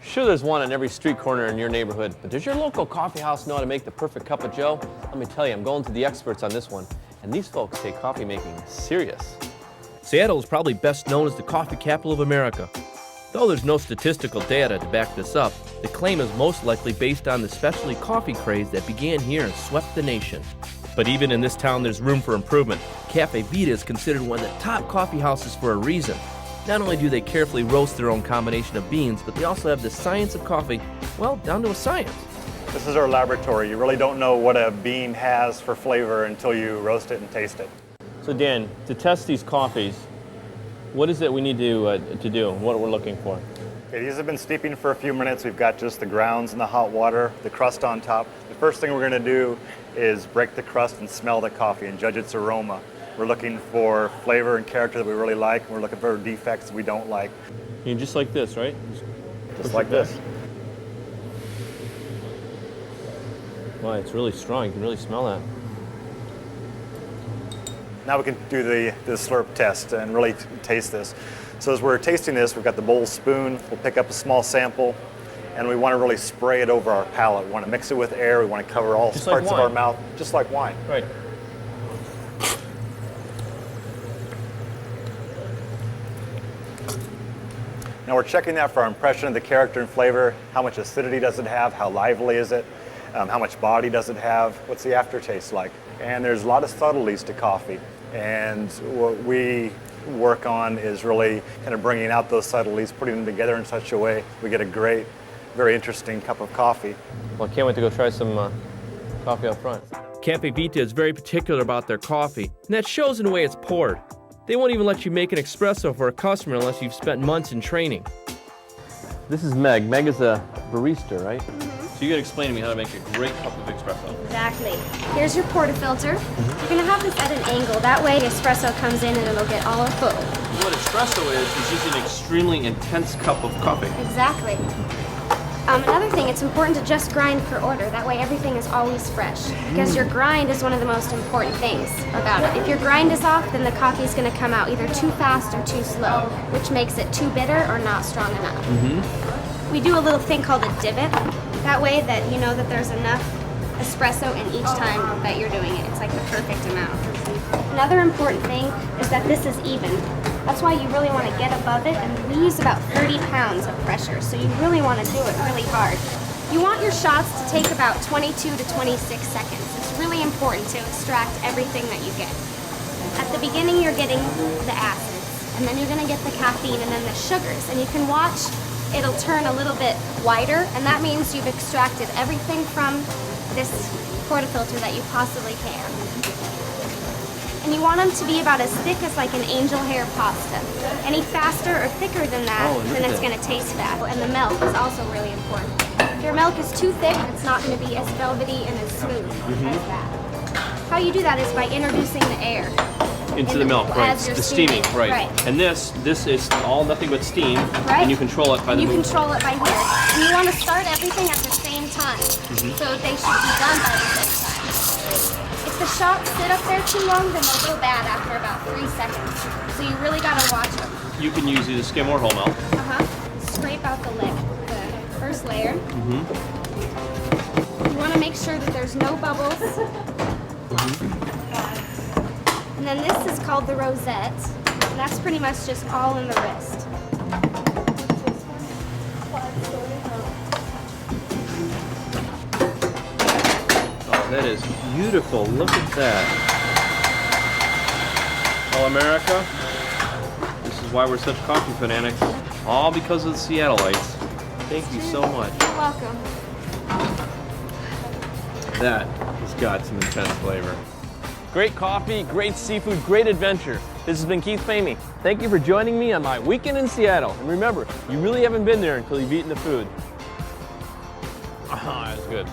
Sure, there's one on every street corner in your neighborhood, but does your local coffee house know how to make the perfect cup of joe? Let me tell you, I'm going to the experts on this one, and these folks take coffee making serious. Seattle is probably best known as the coffee capital of America. Though there's no statistical data to back this up, the claim is most likely based on the specialty coffee craze that began here and swept the nation. But even in this town, there's room for improvement. CAFFE VITA is considered one of the top coffee houses for a reason. Not only do they carefully roast their own combination of beans, but they also have the science of coffee, well, down to a science. This is our laboratory. You really don't know what a bean has for flavor until you roast it and taste it. So Dan, to test these coffees, what is it we need to do, what we're looking for? Okay, these have been steeping for a few minutes. We've got just the grounds in the hot water, the crust on top. The first thing we're going to do is break the crust and smell the coffee and judge its aroma. We're looking for flavor and character that we really like, and we're looking for defects we don't like. And just like this, right? Just like this. Wow, it's really strong. You can really smell that. Now we can do the slurp test and really taste this. So as we're tasting this, we've got the bowl spoon. We'll pick up a small sample, and we want to really spray it over our palate. We want to mix it with air. We want to cover all parts of our mouth, just like wine. Right. Now we're checking that for our impression of the character and flavor. How much acidity does it have? How lively is it? How much body does it have? What's the aftertaste like? And there's a lot of subtleties to coffee. And what we work on is really kind of bringing out those subtleties, putting them together in such a way we get a great, very interesting cup of coffee. Well, I can't wait to go try some coffee up front. CAFFE VITA is very particular about their coffee, and that shows in the way it's poured. They won't even let you make an espresso for a customer unless you've spent months in training. This is Meg. Meg is a barista, right? So you gotta explain to me how to make a great cup of espresso. Exactly. Here's your portafilter. You're gonna have this at an angle. That way the espresso comes in and it'll get all full. What espresso is using an extremely intense cup of coffee. Exactly. Another thing, it's important to just grind per order. That way everything is always fresh. Because your grind is one of the most important things about it. If your grind is off, then the coffee is going to come out either too fast or too slow, which makes it too bitter or not strong enough. We do a little thing called a divot. That way that you know that there's enough espresso in each time that you're doing it. It's like the perfect amount. Another important thing is that this is even. That's why you really want to get above it, and we use about 30 pounds of pressure, so you really want to do it really hard. You want your shots to take about 22 to 26 seconds. It's really important to extract everything that you get. At the beginning, you're getting the acids, and then you're going to get the caffeine and then the sugars, and you can watch it'll turn a little bit whiter, and that means you've extracted everything from this portafilter that you possibly can. And you want them to be about as thick as like an angel hair pasta. Any faster or thicker than that, then it's going to taste bad. And the milk is also really important. If your milk is too thick, it's not going to be as velvety and as smooth as that. How you do that is by introducing the air into the milk, right? The steaming, right. And this is all nothing but steam, right? And you control it by the movement. You control it by here. And you want to start everything at the same time, so they should be done by the same time. If the shots sit up there too long, then they'll go bad after about 3 seconds. So you really got to watch them. You can use either skim or whole milk. Scrape out the first layer. You want to make sure that there's no bubbles. And then this is called the rosette. And that's pretty much just all in the wrist. Oh, that is beautiful. Look at that. Oh, America, this is why we're such coffee fanatics. All because of the Seattleites. Thank you so much. You're welcome. That has got some intense flavor. Great coffee, great seafood, great adventure. This has been Keith Famie. Thank you for joining me on my weekend in Seattle. And remember, you really haven't been there until you've eaten the food. Ah, that's good.